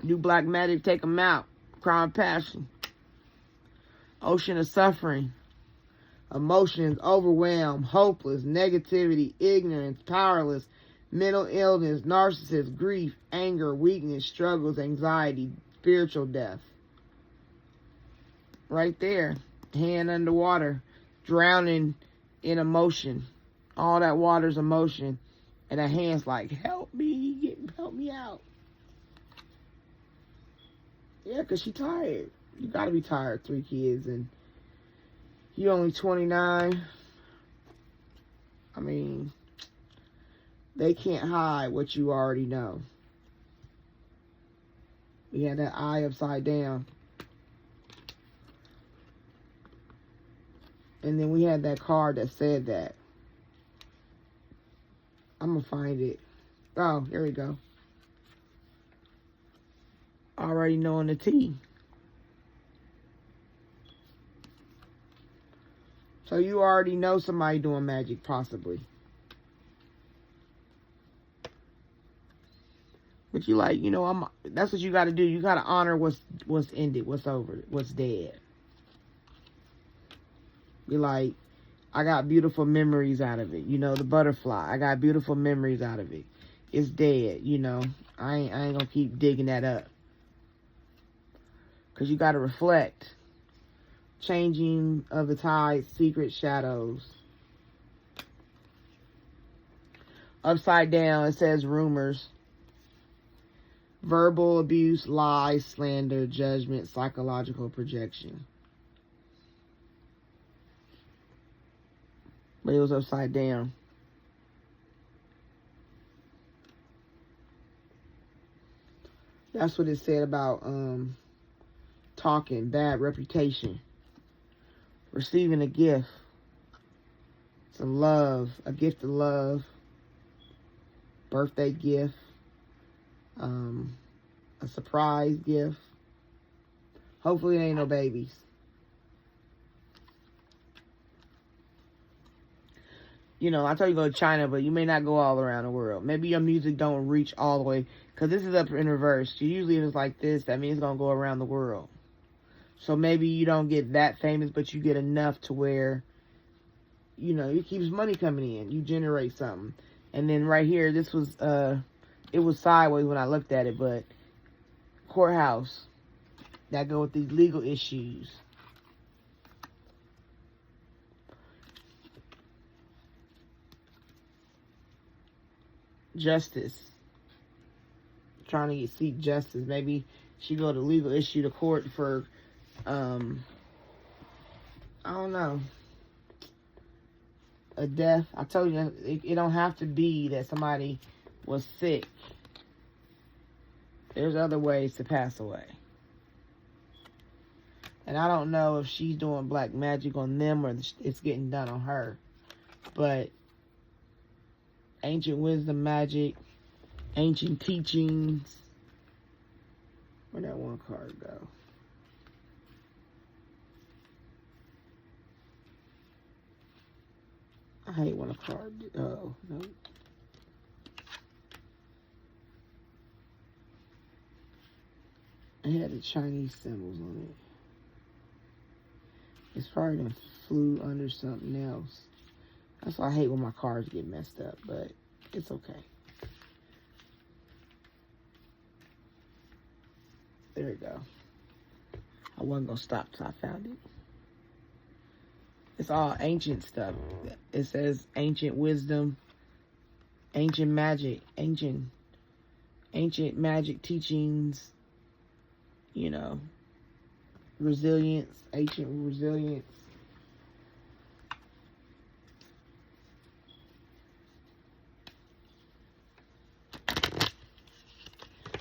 Do black magic, take them out. Crime, passion. Ocean of suffering. Emotions, overwhelmed, hopeless, negativity, ignorance, powerless, mental illness, narcissist, grief, anger, weakness, struggles, anxiety, spiritual death. Right there. Hand underwater. Drowning in emotion. All that water's emotion. And that hand's like, help me, help me out. Yeah, because she tired. You got to be tired. 3 kids and you only 29. I mean, they can't hide what you already know. We had that eye upside down. And then we had that card that said that. I'm going to find it. Oh, here we go. Already knowing the T. So you already know somebody doing magic, possibly. But you like, you know, that's what you got to do. You got to honor what's ended, what's over, what's dead. Be like, I got beautiful memories out of it. You know, the butterfly. I got beautiful memories out of it. It's dead, you know. I ain't going to keep digging that up. Because you got to reflect. Changing of the tides, secret shadows. Upside down, it says rumors. Verbal abuse, lies, slander, judgment, psychological projection. But it was upside down. That's what it said about talking, bad reputation. Receiving a gift. Some love. A gift of love. Birthday gift. A surprise gift. Hopefully it ain't no babies. You know, I told you go to China, but you may not go all around the world. Maybe your music don't reach all the way. Because this is up in reverse. Usually if it's like this, that means it's going to go around the world. So maybe you don't get that famous, but you get enough to where, you know, it keeps money coming in. You generate something. And then right here, this was, it was sideways when I looked at it, but courthouse. That go with these legal issues. Justice. Trying to seek justice. Maybe she go to legal issue to court for, I don't know, a death. I told you, it don't have to be that somebody was sick. There's other ways to pass away. And I don't know if she's doing black magic on them or it's getting done on her. But ancient wisdom, magic, ancient teachings. Where'd that one card go? I hate when a card. Oh, no. It had the Chinese symbols on it. It's probably gonna flew under something else. That's why I hate when my cards get messed up, but it's okay. There we go. I wasn't gonna stop till I found it. It's all ancient stuff. It says ancient wisdom, ancient magic, ancient magic teachings, you know, resilience, ancient resilience.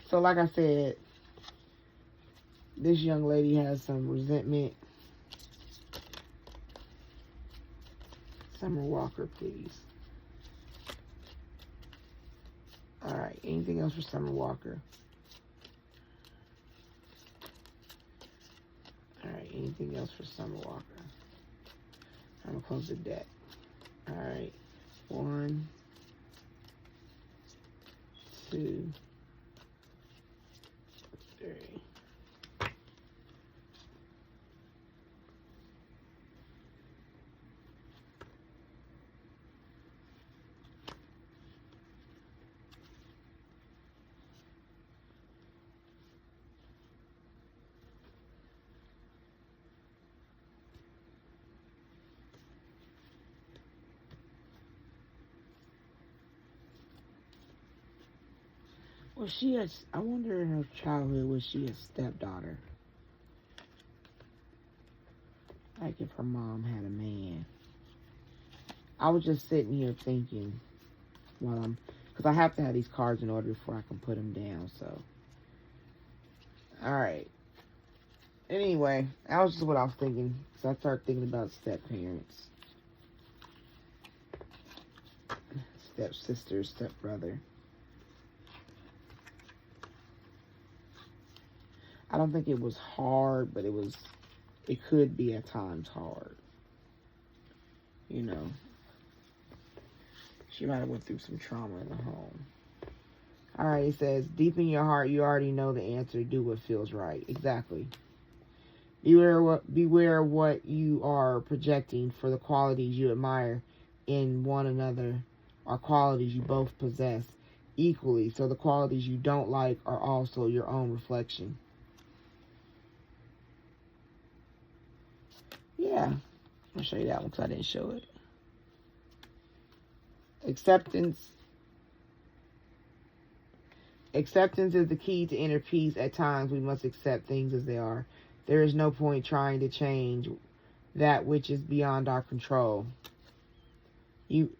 So like I said, this young lady has some resentment. Summer Walker, please. Alright, anything else for Summer Walker? Alright, anything else for Summer Walker? I'm going to close the deck. Alright, 1, 2, 3. Was she I wonder in her childhood, was she a stepdaughter? Like if her mom had a man. I was just sitting here thinking while because I have to have these cards in order before I can put them down, so. Alright. Anyway, that was just what I was thinking. So I started thinking about step-parents. Step-sister, step-brother. I don't think it was hard, but it could be at times hard. You know. She might have went through some trauma in the home. Alright, it says, deep in your heart, you already know the answer. Do what feels right. Exactly. Beware what you are projecting, for the qualities you admire in one another are qualities you both possess equally. So the qualities you don't like are also your own reflection. Yeah. I'll show you that one because I didn't show it. Acceptance. Acceptance is the key to inner peace. At times, we must accept things as they are. There is no point trying to change that which is beyond our control. You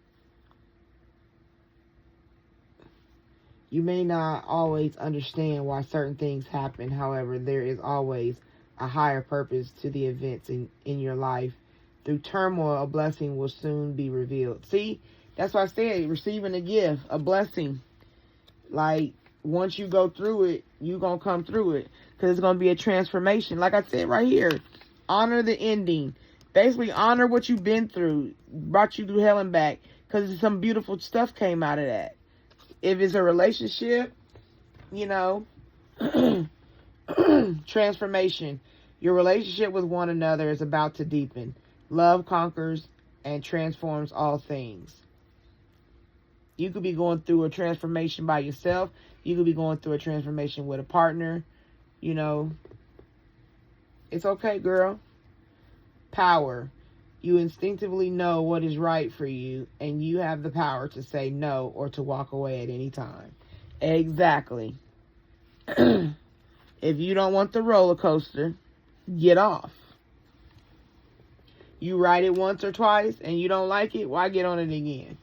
may not always understand why certain things happen. However, there is always a higher purpose to the events in your life. Through turmoil, a blessing will soon be revealed. See, that's why I said receiving a gift, a blessing. Like, once you go through it, you're going to come through it. Because it's going to be a transformation. Like I said right here, honor the ending. Basically, honor what you've been through. Brought you through hell and back. Because some beautiful stuff came out of that. If it's a relationship, you know, transformation. Your relationship with one another is about to deepen. Love conquers and transforms all things. You could be going through a transformation by yourself. You could be going through a transformation with a partner. You know, it's okay, girl. Power. You instinctively know what is right for you, and you have the power to say no or to walk away at any time. Exactly. If you don't want the roller coaster, get off. You ride it once or twice and you don't like it, why get on it again?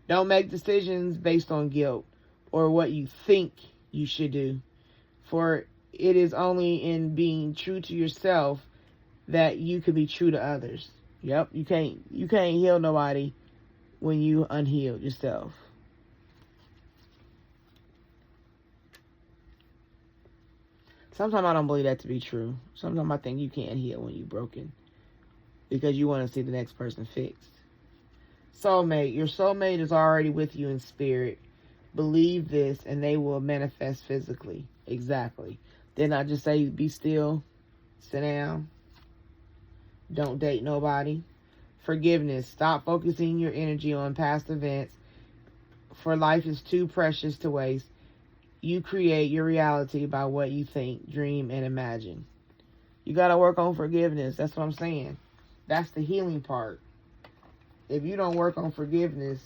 Don't make decisions based on guilt or what you think you should do. For it is only in being true to yourself that you can be true to others. Yep, you can't heal nobody when you unhealed yourself. Sometimes I don't believe that to be true. Sometimes I think you can't heal when you're broken because you want to see the next person fixed. Soulmate. Your soulmate is already with you in spirit. Believe this and they will manifest physically. Exactly. Didn't I just say be still? Sit down. Don't date nobody. Forgiveness. Stop focusing your energy on past events, for life is too precious to waste. You create your reality by what you think, dream, and imagine. You got to work on forgiveness. That's what I'm saying. That's the healing part. If you don't work on forgiveness,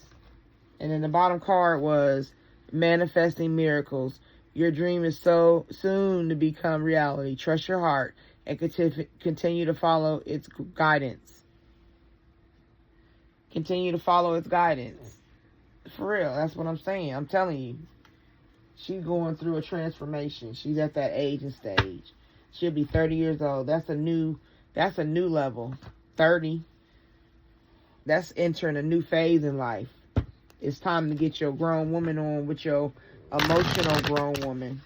and then the bottom card was manifesting miracles. Your dream is so soon to become reality. Trust your heart and continue to follow its guidance. Continue to follow its guidance. For real, that's what I'm saying. I'm telling you. She's going through a transformation. She's at that age and stage. She'll be 30 years old. That's a new level. 30. That's entering a new phase in life. It's time to get your grown woman on with your emotional grown woman.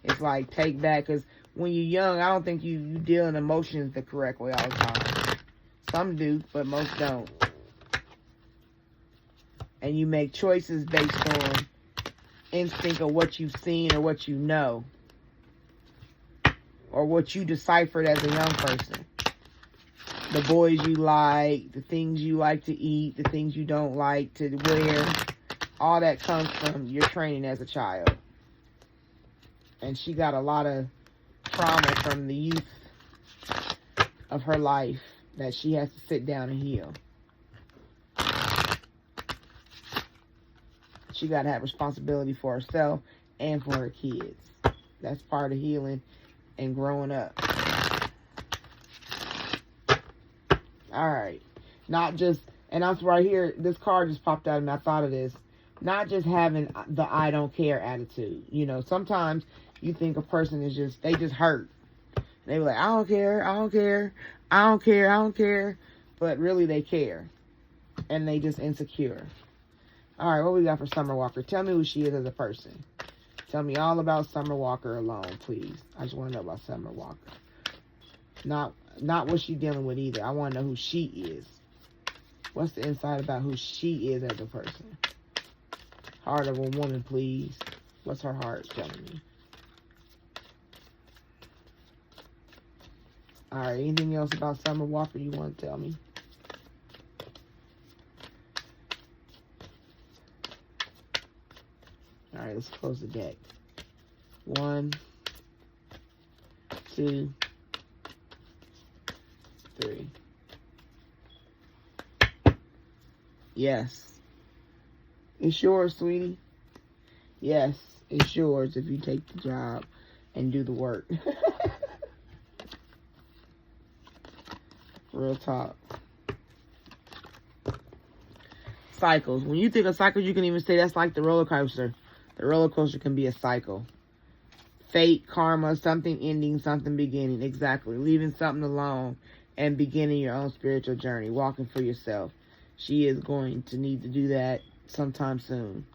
It's like take back, because when you're young, I don't think you deal in emotions the correct way all the time. Some do, but most don't. And you make choices based on instinct of what you've seen or what you know. Or what you deciphered as a young person. The boys you like, the things you like to eat, the things you don't like to wear. All that comes from your training as a child. And she got a lot of trauma from the youth of her life that she has to sit down and heal. She got to have responsibility for herself and for her kids. That's part of healing and growing up. All right. Not just, And I'm right here, this card just popped out and I thought of this. Not just having the I don't care attitude. You know, sometimes you think a person is just, they just hurt. They were like, I don't care, I don't care, I don't care, I don't care. But really they care. And they just insecure. Alright, what we got for Summer Walker? Tell me who she is as a person. Tell me all about Summer Walker alone, please. I just want to know about Summer Walker. Not what she's dealing with either. I want to know who she is. What's the insight about who she is as a person? Heart of a woman, please. What's her heart telling me? Alright, anything else about Summer Walker you want to tell me? Alright, let's close the deck. 1, 2, 3. Yes. It's yours, sweetie. Yes, it's yours if you take the job and do the work. Real talk. Cycles. When you think of cycles, you can even say that's like the roller coaster. The roller coaster can be a cycle. Fate, karma, something ending, something beginning. Exactly. Leaving something alone and beginning your own spiritual journey. Walking for yourself. She is going to need to do that sometime soon.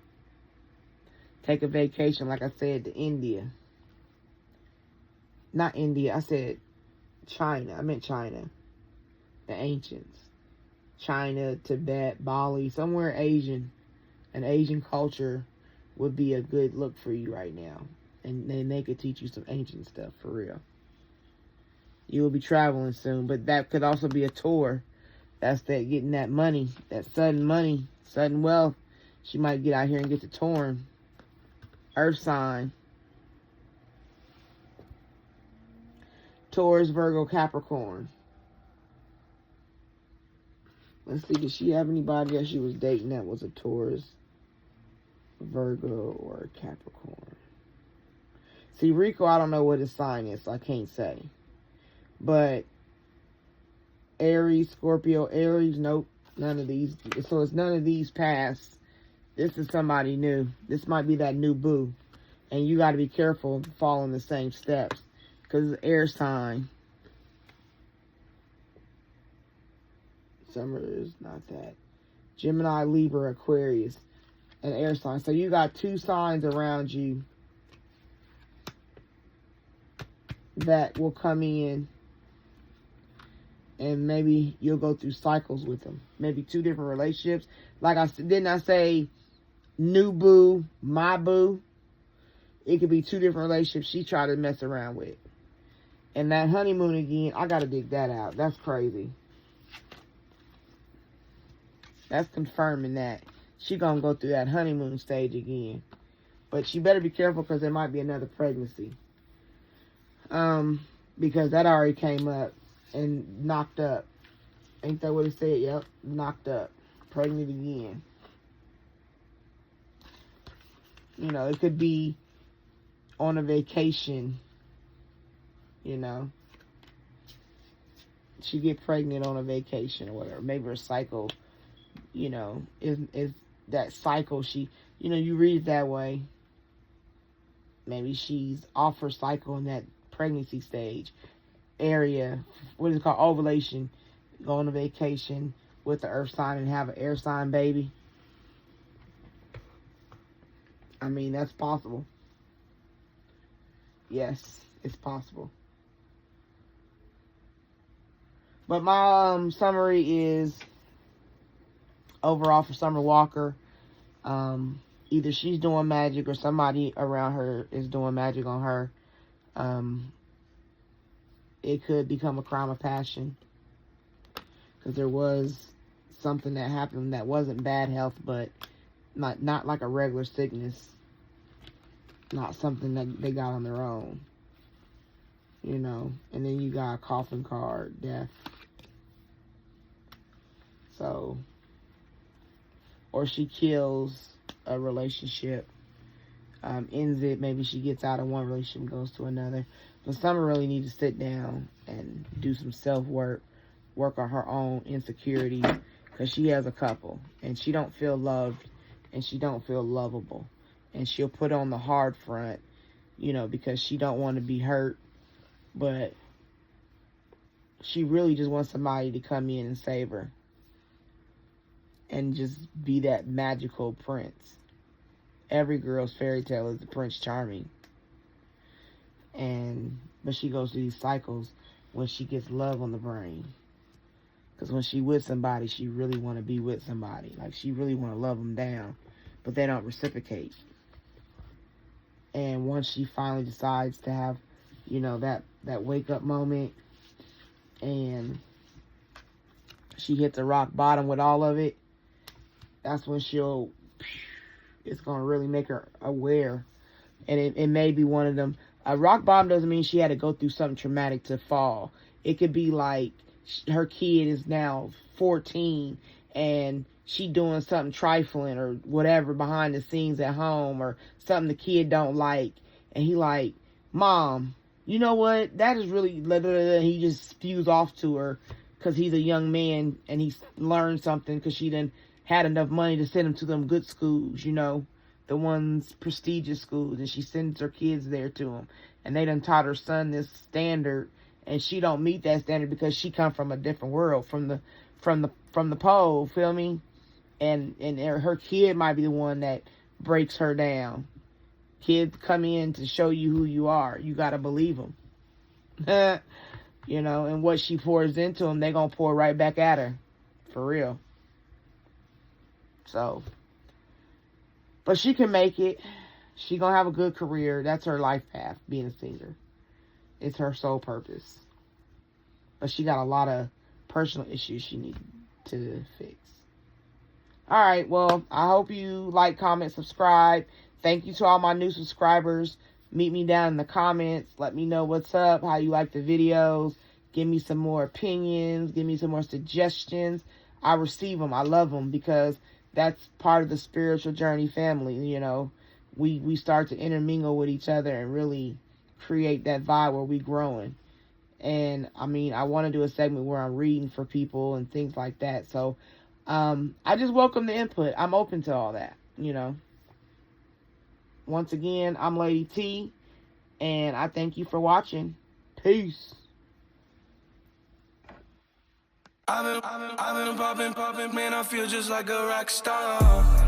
Take a vacation, like I said, to India. Not India. I said China. I meant China. The ancients. China, Tibet, Bali, somewhere Asian. An Asian culture would be a good look for you right now. And then they could teach you some ancient stuff, for real. You will be traveling soon, but that could also be a tour. That's that getting that money, that sudden wealth. She might get out here and get to touring. Earth sign. Taurus, Virgo, Capricorn. Let's see, did she have anybody that she was dating that was a Taurus, Virgo, or Capricorn? See, Rico, I don't know what his sign is, so I can't say. But Aries, Scorpio, Aries, nope, none of these. So it's none of these past. This is somebody new. This might be that new boo. And you got to be careful following the same steps. Because it's air sign. Summer is not that. Gemini, Libra, Aquarius, and air sign. So you got 2 signs around you that will come in. And maybe you'll go through cycles with them. Maybe 2 different relationships. Like I said, didn't I say new boo, my boo? It could be 2 different relationships she tried to mess around with. And that honeymoon again, I got to dig that out. That's crazy. That's confirming that she going to go through that honeymoon stage again. But she better be careful because there might be another pregnancy. Because that already came up and knocked up. Ain't that what it said? Yep, knocked up. Pregnant again. You know, it could be on a vacation. You know. She get pregnant on a vacation or whatever. Maybe her cycle, you know, is that cycle. She, you know, you read it that way. Maybe she's off her cycle in that pregnancy stage. Area, what is it called, ovulation, go on a vacation with the earth sign and have an air sign baby. I mean, that's possible. Yes, it's possible. But my summary is, overall for Summer Walker, either she's doing magic or somebody around her is doing magic on her. It could become a crime of passion. Because there was something that happened that wasn't bad health, but not like a regular sickness. Not something that they got on their own. You know. And then you got a coffin card, death. So. Or she kills a relationship. Ends it. Maybe she gets out of one relationship and goes to another. But Summer really needs to sit down and do some self-work. Work on her own insecurities. because she has a couple, and she don't feel loved, and she don't feel lovable, and she'll put on the hard front, you know, because she don't want to be hurt, but she really just wants somebody to come in and save her and just be that magical prince. Every girl's fairy tale is the Prince Charming. But she goes through these cycles when she gets love on the brain. Because when she with somebody, she really want to be with somebody. Like, she really want to love them down. But they don't reciprocate. And once she finally decides to have, you know, that wake-up moment, and she hits a rock bottom with all of it, that's when it's going to really make her aware. And it may be one of them. A rock bottom doesn't mean she had to go through something traumatic to fall. It could be like her kid is now 14 and she doing something trifling or whatever behind the scenes at home, or something the kid don't like. And he like, Mom, you know what? That is really... He just spews off to her because he's a young man and he's learned something because she done had enough money to send him to them good schools, you know, the ones prestigious schools, and she sends her kids there to him, and they done taught her son this standard, and she don't meet that standard because she come from a different world, from the pole, feel me? And her kid might be the one that breaks her down. Kids come in to show you who you are. You gotta believe them. You know, and what she pours into them, they gonna pour right back at her, for real. So, but she can make it. She gonna have a good career. That's her life path, being a singer. It's her sole purpose. But she got a lot of personal issues she needs to fix. Alright, well, I hope you like, comment, subscribe. Thank you to all my new subscribers. Meet me down in the comments. Let me know what's up, how you like the videos. Give me some more opinions. Give me some more suggestions. I receive them. I love them, because that's part of the spiritual journey family, you know. We start to intermingle with each other and really create that vibe where we growing. And, I mean, I want to do a segment where I'm reading for people and things like that. So, I just welcome the input. I'm open to all that, you know. Once again, I'm Lady T, and I thank you for watching. Peace.
I've been popping, man, I feel just like a rock star.